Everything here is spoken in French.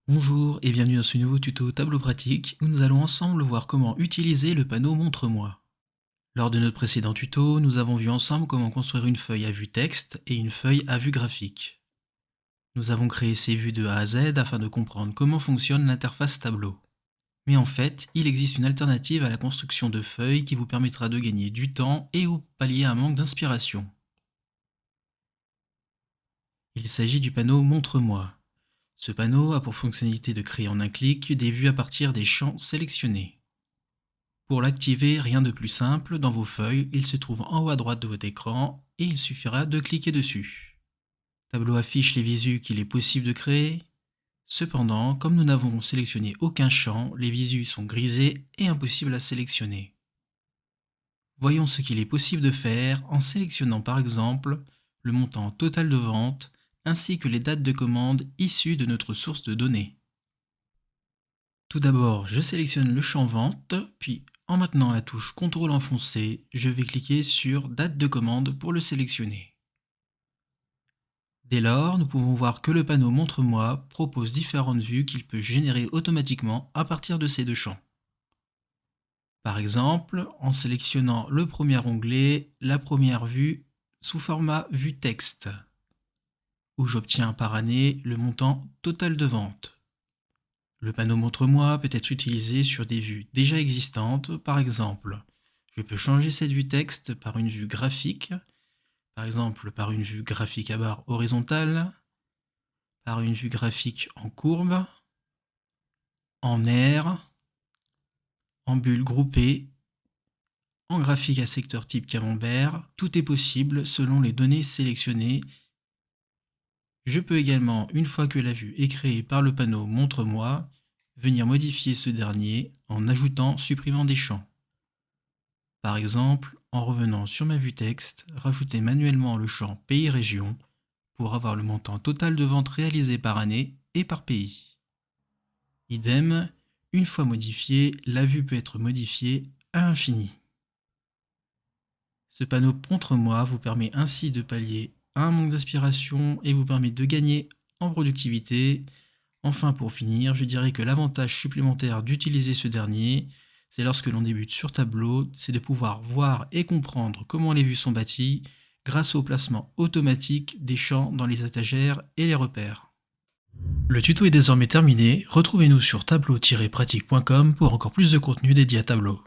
Bonjour et bienvenue dans ce nouveau tuto tableau pratique où nous allons ensemble voir comment utiliser le panneau Montre-moi. Lors de notre précédent tuto, nous avons vu ensemble comment construire une feuille à vue texte et une feuille à vue graphique. Nous avons créé ces vues de A à Z afin de comprendre comment fonctionne l'interface tableau. Mais en fait, il existe une alternative à la construction de feuilles qui vous permettra de gagner du temps et ou pallier un manque d'inspiration. Il s'agit du panneau Montre-moi. Ce panneau a pour fonctionnalité de créer en un clic des vues à partir des champs sélectionnés. Pour l'activer, rien de plus simple, dans vos feuilles, il se trouve en haut à droite de votre écran et il suffira de cliquer dessus. Tableau affiche les visus qu'il est possible de créer. Cependant, comme nous n'avons sélectionné aucun champ, les visus sont grisés et impossibles à sélectionner. Voyons ce qu'il est possible de faire en sélectionnant par exemple le montant total de vente ainsi que les dates de commande issues de notre source de données. Tout d'abord, je sélectionne le champ vente, puis en maintenant la touche CTRL enfoncé, je vais cliquer sur date de commande pour le sélectionner. Dès lors, nous pouvons voir que le panneau Montre-moi propose différentes vues qu'il peut générer automatiquement à partir de ces deux champs. Par exemple, en sélectionnant le premier onglet, la première vue sous format vue texte, où j'obtiens par année le montant total de vente. Le panneau Montre-moi peut être utilisé sur des vues déjà existantes, par exemple, je peux changer cette vue texte par une vue graphique, par exemple par une vue graphique à barre horizontale, par une vue graphique en courbe, en aire, en bulle groupée, en graphique à secteur type camembert, tout est possible selon les données sélectionnées. Je peux également, une fois que la vue est créée par le panneau Montre-moi, venir modifier ce dernier en ajoutant, supprimant des champs. Par exemple, en revenant sur ma vue texte, rajouter manuellement le champ pays-région pour avoir le montant total de ventes réalisées par année et par pays. Idem, une fois modifiée, la vue peut être modifiée à l'infini. Ce panneau Montre-moi vous permet ainsi de pallier un manque d'inspiration et vous permet de gagner en productivité. Enfin, pour finir, je dirais que l'avantage supplémentaire d'utiliser ce dernier, c'est lorsque l'on débute sur Tableau, c'est de pouvoir voir et comprendre comment les vues sont bâties grâce au placement automatique des champs dans les étagères et les repères. Le tuto est désormais terminé, retrouvez-nous sur tableau-pratique.com pour encore plus de contenu dédié à Tableau.